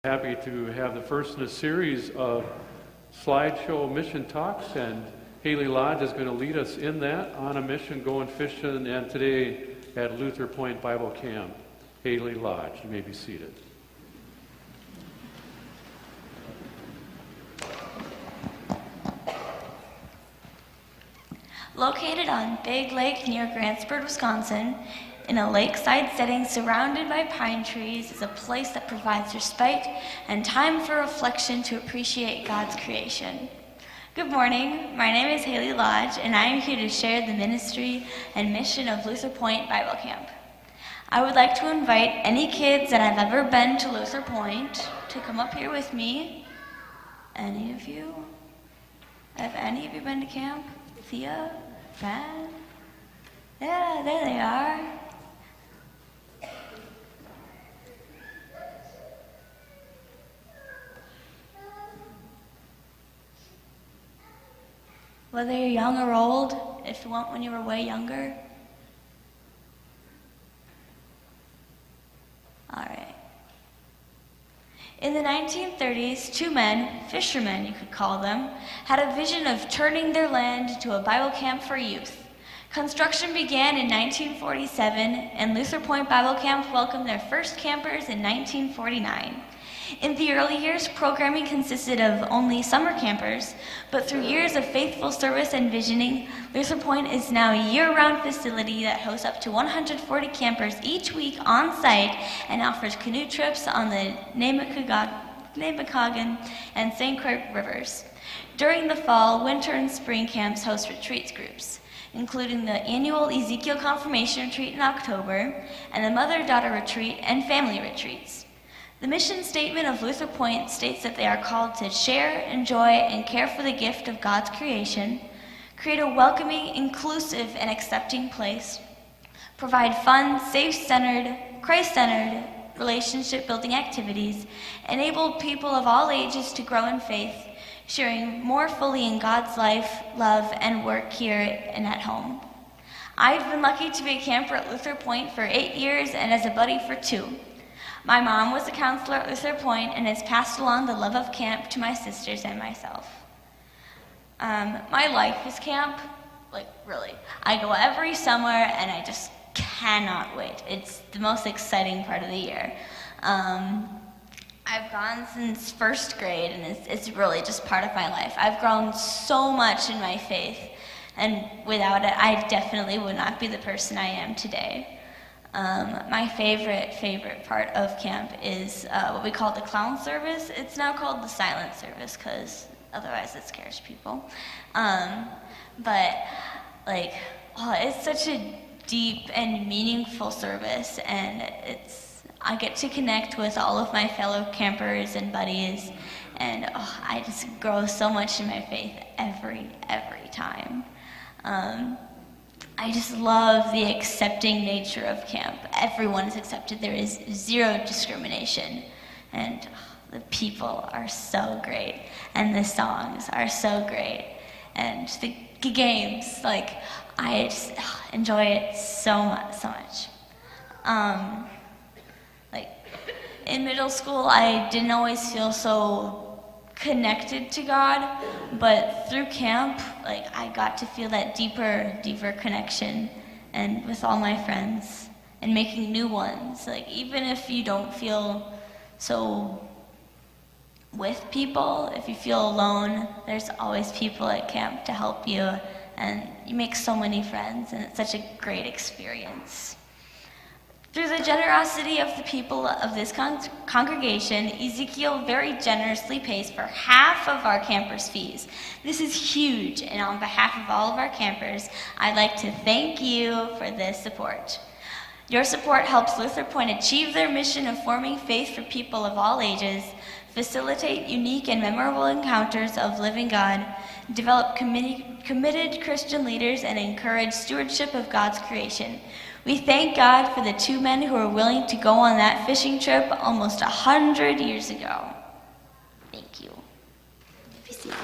Happy to have the first in a series of slideshow mission talks, and Haley Lodge is going to lead us in that on a mission going fishing, and today at Luther Point Bible Camp. Haley Lodge, you may be seated. Located on Big Lake near Grantsburg, Wisconsin, in a lakeside setting surrounded by pine trees, is a place that provides respite and time for reflection to appreciate God's creation. Good morning, my name is Haley Lodge, and I am here to share the ministry and mission of Luther Point Bible Camp. I would like to invite any kids that have ever been to Luther Point to come up here with me. Any of you? Have any of you been to camp? Thea? Ben? Yeah, there they are. Whether you're young or old, if you went when you were way younger. All right. In the 1930s, two men, fishermen you could call them, had a vision of turning their land into a Bible camp for youth. Construction began in 1947, and Luther Point Bible Camp welcomed their first campers in 1949. In the early years, programming consisted of only summer campers, but through years of faithful service and visioning, Luther Point is now a year-round facility that hosts up to 140 campers each week on site and offers canoe trips on the Namaquagan and St. Croix rivers. During the fall, winter, and spring camps host retreats groups, including the annual Ezekiel Confirmation Retreat in October and the Mother-Daughter Retreat and Family Retreats. The mission statement of Luther Point states that they are called to share, enjoy, and care for the gift of God's creation, create a welcoming, inclusive, and accepting place, provide fun, safe-centered, Christ-centered, relationship-building activities, enable people of all ages to grow in faith, sharing more fully in God's life, love, and work here and at home. I've been lucky to be a camper at Luther Point for 8 years and as a buddy for 2. My mom was a counselor at Luther Point and has passed along the love of camp to my sisters and myself. My life is camp, really. I go every summer and I just cannot wait. It's the most exciting part of the year. I've gone since first grade, and it's really just part of my life. I've grown so much in my faith, and without it, I definitely would not be the person I am today. My favorite part of camp is what we call the clown service. It's now called the silent service because otherwise it scares people. It's such a deep and meaningful service, and I get to connect with all of my fellow campers and buddies, and I just grow so much in my faith every time. I just love the accepting nature of camp. Everyone is accepted. There is zero discrimination. And the people are so great. And the songs are so great. And the games, I just enjoy it so much. In middle school, I didn't always feel so connected to God, but through camp, I got to feel that deeper connection, and with all my friends, and making new ones. Even if you don't feel so with people, if you feel alone, there's always people at camp to help you, and you make so many friends, and it's such a great experience. Through the generosity of the people of this congregation, Ezekiel very generously pays for half of our campers' fees. This is huge, and on behalf of all of our campers, I'd like to thank you for this support. Your support helps Luther Point achieve their mission of forming faith for people of all ages, facilitate unique and memorable encounters of living God, develop committed Christian leaders, and encourage stewardship of God's creation. We thank God for the 2 men who were willing to go on that fishing trip almost 100 years ago. Thank you. Be seated.